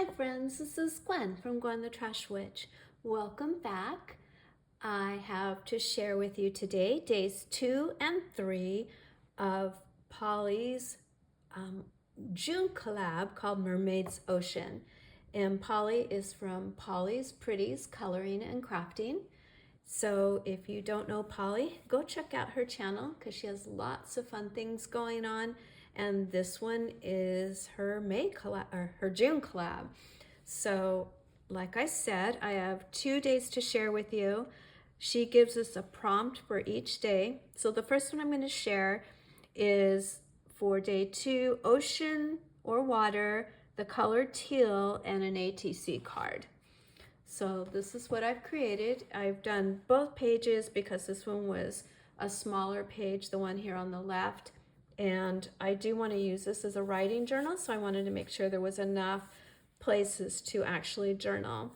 Hi friends, this is Gwen from Gwen the Trash Witch. Welcome back. I have to share with you today days 2 and 3 of Polly's June collab called Mermaid's Ocean. And Polly is from Polly's Pretties Coloring and Crafting. So if you don't know Polly, go check out her channel because she has lots of fun things going on. And this one is her May collab, or her June collab. So like I said, I have 2 days to share with you. She gives us a prompt for each day. So the first one I'm going to share is for day 2, ocean or water, the color teal, and an ATC card. So this is what I've created. I've done both pages because this one was a smaller page, the one here on the left. And I do want to use this as a writing journal, so I wanted to make sure there was enough places to actually journal.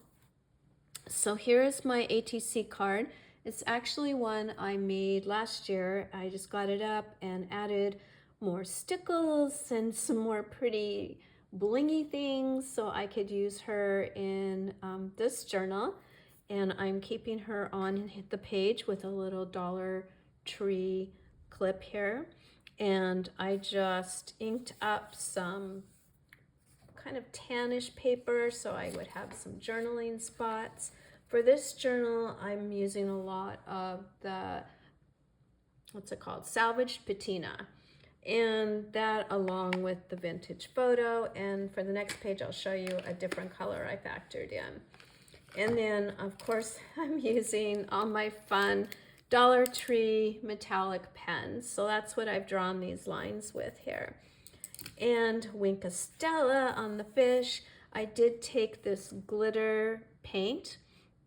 So here is my ATC card. It's actually one I made last year. I just got it up and added more stickles and some more pretty blingy things so I could use her in this journal. And I'm keeping her on the page with a little Dollar Tree clip here. And I just inked up some kind of tannish paper so I would have some journaling spots. For this journal, I'm using a lot of the, what's it called, salvaged patina. And that along with the vintage photo. And for the next page, I'll show you a different color I factored in. And then, of course, I'm using all my fun Dollar Tree metallic pens. So that's what I've drawn these lines with here. And Wink Stella on the fish. I did take this glitter paint,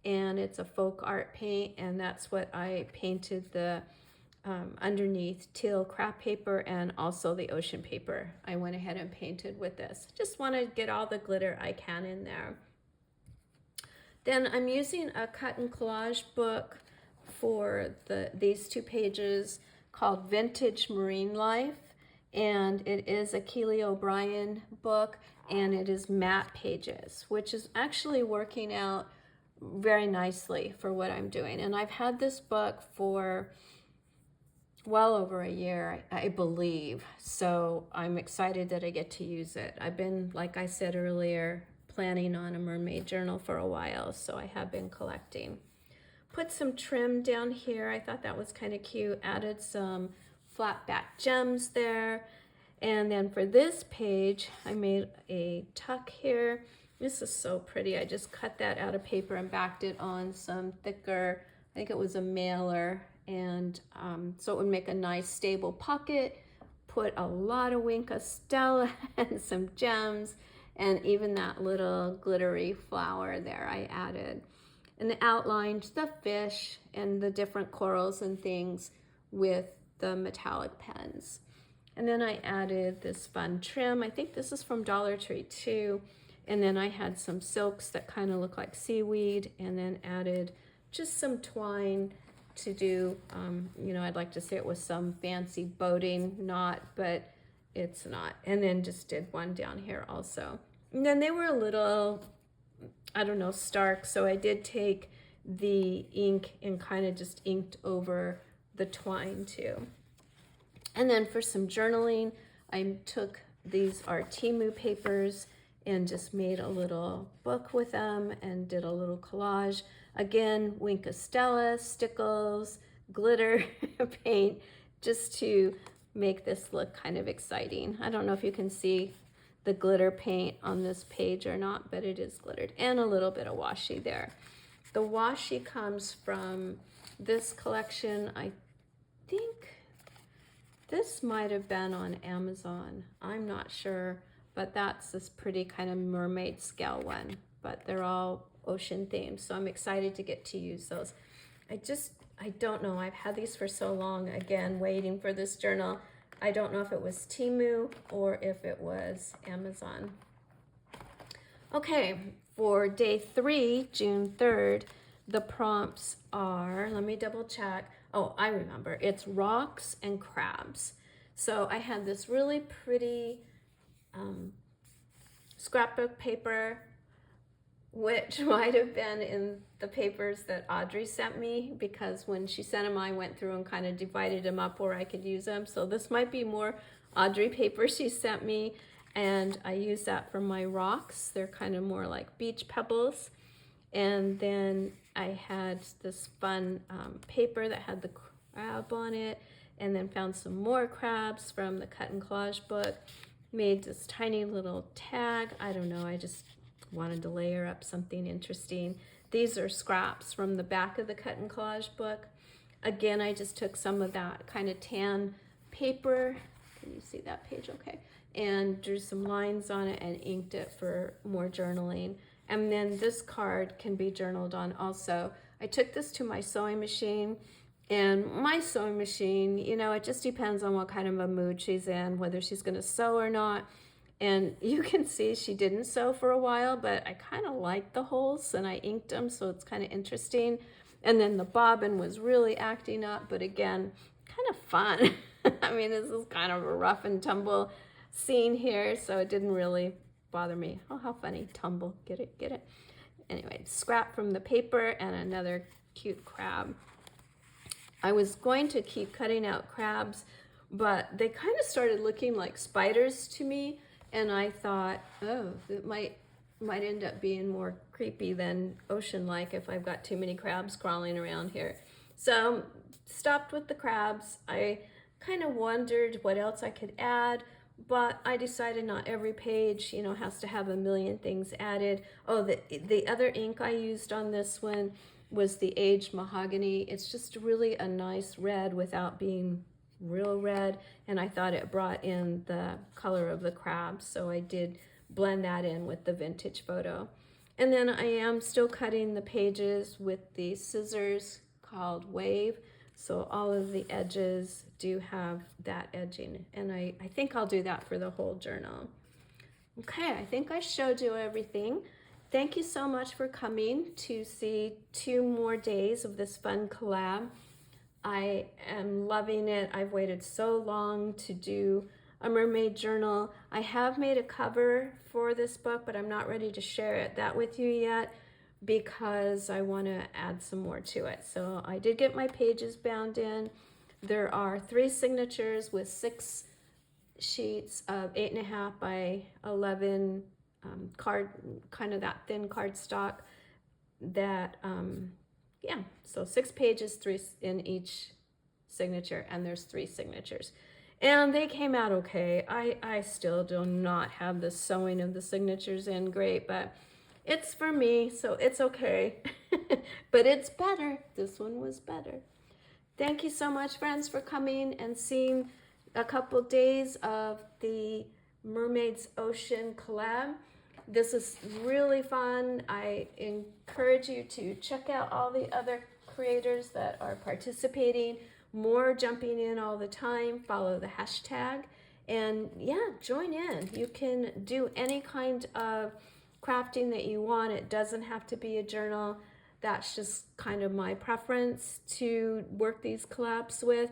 and it's a folk art paint, and that's what I painted the underneath teal craft paper and also the ocean paper. I went ahead and painted with this. Just want to get all the glitter I can in there. Then I'm using a cut and collage book for these 2 pages called Vintage Marine Life, and it is a Keely O'Brien book, and it is matte pages, which is actually working out very nicely for what I'm doing. And I've had this book for well over a year, I believe, so I'm excited that I get to use it. I've been, like I said earlier, planning on a mermaid journal for a while, so I have been collecting. Put some trim down here. I thought that was kind of cute. Added some flat back gems there. And then for this page, I made a tuck here. This is so pretty. I just cut that out of paper and backed it on some thicker, I think it was a mailer, and so it would make a nice stable pocket. Put a lot of Wink Stella and some gems, and even that little glittery flower there I added. And outlined the fish and the different corals and things with the metallic pens. And then I added this fun trim. I think this is from Dollar Tree too. And then I had some silks that kind of look like seaweed, and then added just some twine to do, you know, I'd like to say it was some fancy boating knot, but it's not. And then just did one down here also. And then they were a little, I don't know, stark, so I did take the ink and kind of just inked over the twine too. And then for some journaling, I took these are Timu papers and just made a little book with them and did a little collage. Again, Wink Stella, stickles, glitter paint, just to make this look kind of exciting. I don't know if you can see the glitter paint on this page or not, but it is glittered, and a little bit of washi there. The washi comes from this collection. I think this might have been on Amazon. I'm not sure, but that's this pretty kind of mermaid scale one, but they're all ocean themed, so I'm excited to get to use those. I don't know, I've had these for so long, again, waiting for this journal. I don't know if it was Timu or if it was Amazon. Okay, for day 3, June 3rd, the prompts are, let me double check. Oh, I remember, it's rocks and crabs. So I had this really pretty scrapbook paper, which might have been in the papers that Audrey sent me, because when she sent them, I went through and kind of divided them up where I could use them. So this might be more Audrey paper she sent me, and I use that for my rocks. They're kind of more like beach pebbles. And then I had this fun paper that had the crab on it, and then found some more crabs from the cut and collage book. Made this tiny little tag. I don't know, I just wanted to layer up something interesting. These are scraps from the back of the cut and collage book. Again, I just took some of that kind of tan paper. Can you see that page okay? And drew some lines on it and inked it for more journaling. And then this card can be journaled on also. I took this to my sewing machine, and my sewing machine, you know, it just depends on what kind of a mood she's in, whether she's gonna sew or not. And you can see she didn't sew for a while, but I kind of liked the holes and I inked them, so it's kind of interesting. And then the bobbin was really acting up, but again, kind of fun. I mean, this is kind of a rough and tumble scene here, so it didn't really bother me. Oh, how funny, tumble, get it, get it. Anyway, scrap from the paper and another cute crab. I was going to keep cutting out crabs, but they kind of started looking like spiders to me. And I thought, oh, it might end up being more creepy than ocean-like if I've got too many crabs crawling around here. So stopped with the crabs. I kind of wondered what else I could add, but I decided not every page, you know, has to have a million things added. Oh, the other ink I used on this one was the aged mahogany. It's just really a nice red without being real red, and I thought it brought in the color of the crab, so I did blend that in with the vintage photo. And then I am still cutting the pages with the scissors called Wave, so all of the edges do have that edging, and I think I'll do that for the whole journal. Okay, I think I showed you everything. Thank you so much for coming to see 2 more days of this fun collab. I am loving it. I've waited so long to do a mermaid journal. I have made a cover for this book, but I'm not ready to share that with you yet because I want to add some more to it. So I did get my pages bound in. There are 3 signatures with 6 sheets of 8.5 by 11 card, kind of that thin cardstock that yeah, so 6 pages, 3 in each signature, and there's 3 signatures. And they came out okay. I still do not have the sewing of the signatures in great, but it's for me, so it's okay. But it's better. This one was better. Thank you so much, friends, for coming and seeing a couple days of the Mermaids Ocean collab. This is really fun. I encourage you to check out all the other creators that are participating. More jumping in all the time. Follow the hashtag. And yeah, join in. You can do any kind of crafting that you want. It doesn't have to be a journal. That's just kind of my preference to work these collabs with.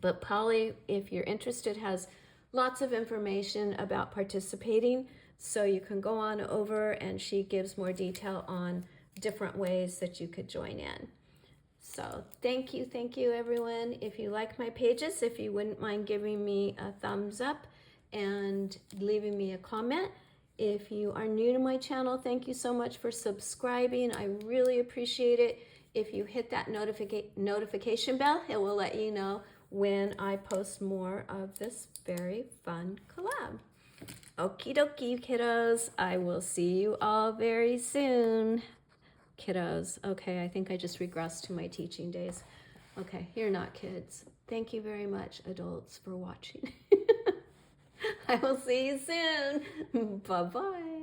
But Polly, if you're interested, has lots of information about participating. So you can go on over and she gives more detail on different ways that you could join in. So thank you everyone. If you like my pages, if you wouldn't mind giving me a thumbs up and leaving me a comment. If you are new to my channel, thank you so much for subscribing. I really appreciate it. If you hit that notification bell, it will let you know when I post more of this very fun collab. Okie dokie, kiddos. I will see you all very soon. Kiddos. Okay, I think I just regressed to my teaching days. Okay, you're not kids. Thank you very much, adults, for watching. I will see you soon. Bye-bye.